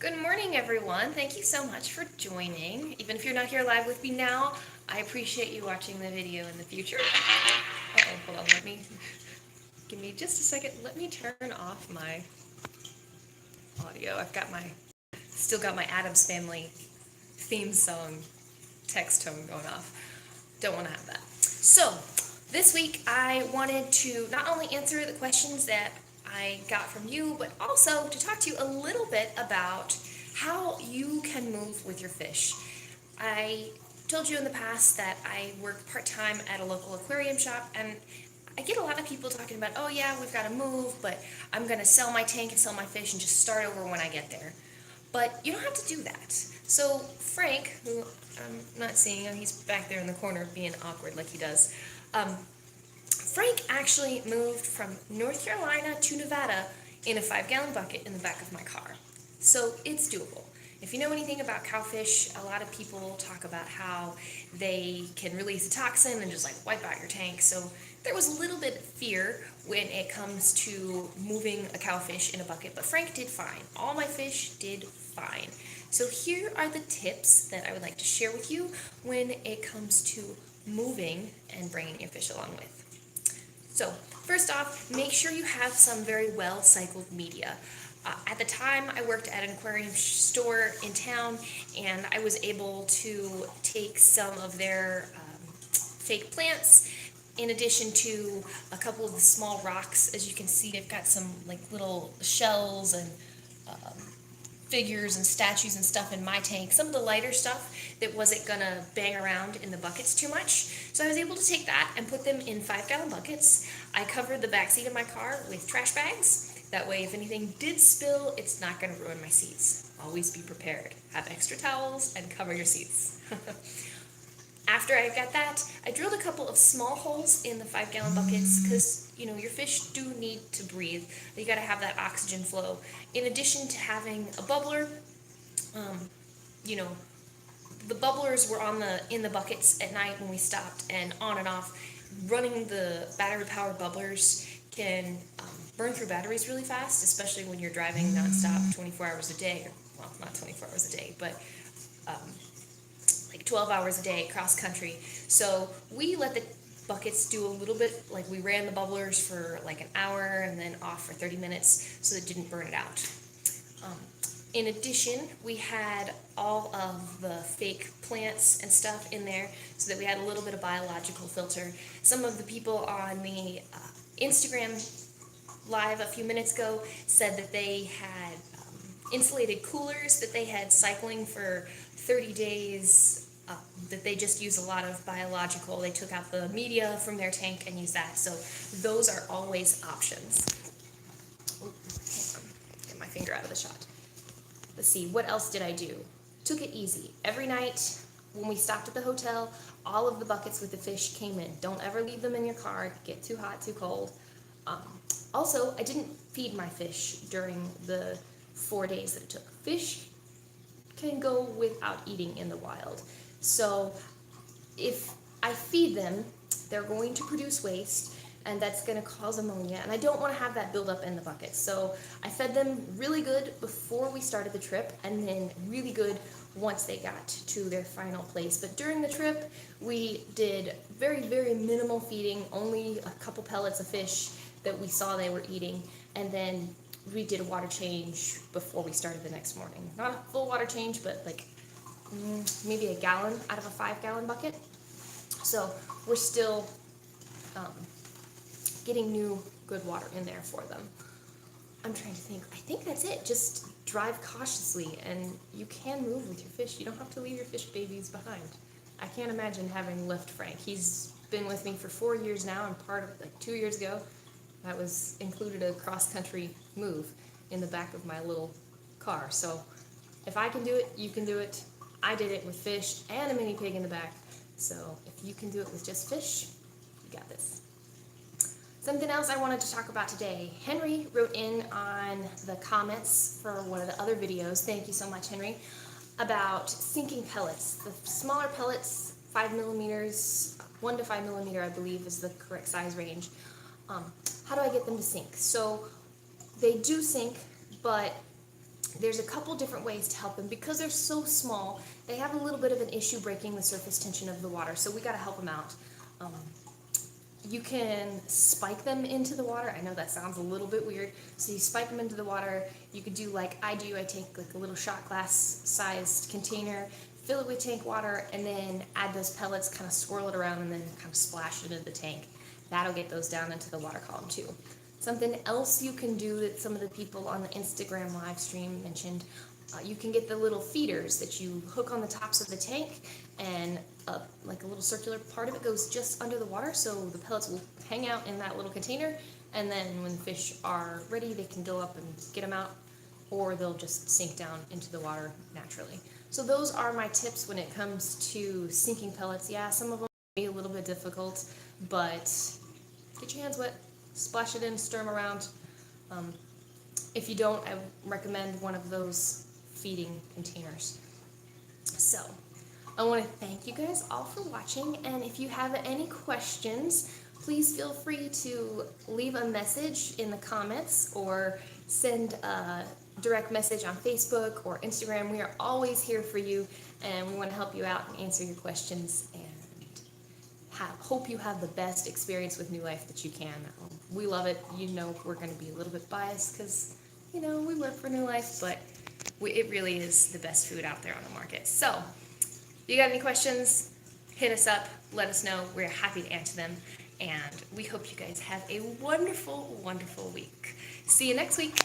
Good morning, everyone. Thank you so much for joining. Even if you're not here live with me now, I appreciate you watching the video in the future. Uh-oh, hold on, give me just a second. Let me turn off my audio. Still got my Addams Family theme song text tone going off. Don't want to have that. So, this week I wanted to not only answer the questions that I got from you, but also to talk to you a little bit about how you can move with your fish. I told you in the past that I work part time at a local aquarium shop, and I get a lot of people talking about, oh yeah, we've got to move, but I'm going to sell my tank and sell my fish and just start over when I get there. But you don't have to do that. So Frank, who I'm not seeing, he's back there in the corner being awkward like he does. Frank actually moved from North Carolina to Nevada in a 5-gallon bucket in the back of my car. So it's doable. If you know anything about cowfish, a lot of people talk about how they can release a toxin and just like wipe out your tank. So there was a little bit of fear when it comes to moving a cowfish in a bucket, but Frank did fine. All my fish did fine. So here are the tips that I would like to share with you when it comes to moving and bringing your fish along with. So first off, make sure you have some very well cycled media. At the time, I worked at an aquarium store in town, and I was able to take some of their fake plants in addition to a couple of the small rocks. As you can see, they've got some like little shells and figures and statues and stuff in my tank. Some of the lighter stuff that wasn't gonna bang around in the buckets too much. So I was able to take that and put them in 5-gallon buckets. I covered the back seat of my car with trash bags. That way, if anything did spill, it's not gonna ruin my seats. Always be prepared. Have extra towels and cover your seats. After I got that, I drilled a couple of small holes in the 5-gallon buckets because, you know, your fish do need to breathe. You got to have that oxygen flow. In addition to having a bubbler, you know, the bubblers were in the buckets at night when we stopped, and on and off. Running the battery-powered bubblers can burn through batteries really fast, especially when you're driving nonstop 24 hours a day. Well, not 24 hours a day, but like 12 hours a day cross country. So we let the buckets do a little bit, like we ran the bubblers for like an hour and then off for 30 minutes so that it didn't burn it out. In addition, we had all of the fake plants and stuff in there so that we had a little bit of biological filter. Some of the people on the Instagram live a few minutes ago said that they had insulated coolers that they had cycling for 30 days, that they just use a lot of biological. They took out the media from their tank and used that. So those are always options. Ooh, get my finger out of the shot. Let's see, what else did I do? Took it easy. Every night when we stopped at the hotel, all of the buckets with the fish came in. Don't ever leave them in your car. Get too hot, too cold. Also, I didn't feed my fish during the 4 days that it took. Fish can go without eating in the wild. So if I feed them, they're going to produce waste, and that's going to cause ammonia, and I don't want to have that build up in the bucket. So I fed them really good before we started the trip, and then really good once they got to their final place. But during the trip, we did very, very minimal feeding, only a couple pellets of fish that we saw they were eating, and then we did a water change before we started the next morning. Not a full water change, but like maybe a gallon out of a 5-gallon bucket. So we're still getting new good water in there for them. I'm trying to think. I think that's it. Just drive cautiously, and you can move with your fish. You don't have to leave your fish babies behind. I can't imagine having left Frank. He's been with me for 4 years now, and part of like 2 years ago, that was included a cross-country move in the back of my little car. So if I can do it, you can do it. I did it with fish and a mini pig in the back. So if you can do it with just fish, you got this. Something else I wanted to talk about today. Henry wrote in on the comments for one of the other videos, thank you so much, Henry, about sinking pellets. The smaller pellets, 5 millimeters, 1 to 5 millimeter, I believe, is the correct size range. How do I get them to sink? So they do sink, but there's a couple different ways to help them. Because they're so small, they have a little bit of an issue breaking the surface tension of the water, so we got to help them out. You can spike them into the water. I know that sounds a little bit weird. So you spike them into the water. You could do like I do. I take like a little shot glass sized container, fill it with tank water, and then add those pellets, kind of swirl it around, and then kind of splash it into the tank. That'll get those down into the water column too. Something else you can do that some of the people on the Instagram live stream mentioned, you can get the little feeders that you hook on the tops of the tank, and like a little circular part of it goes just under the water, so the pellets will hang out in that little container, and then when the fish are ready, they can go up and get them out, or they'll just sink down into the water naturally. So those are my tips when it comes to sinking pellets. Yeah, some of them may be a little bit difficult, but get your hands wet, splash it in, stir them around. If you don't, I recommend one of those feeding containers. So I want to thank you guys all for watching, and if you have any questions, please feel free to leave a message in the comments or send a direct message on Facebook or Instagram. We are always here for you, and we want to help you out and answer your questions, and hope you have the best experience with New Life that you can. We love it. You know, we're going to be a little bit biased because, you know, we work for New Life, but it really is the best food out there on the market. So, if you got any questions, hit us up, let us know. We're happy to answer them, and we hope you guys have a wonderful, wonderful week. See you next week.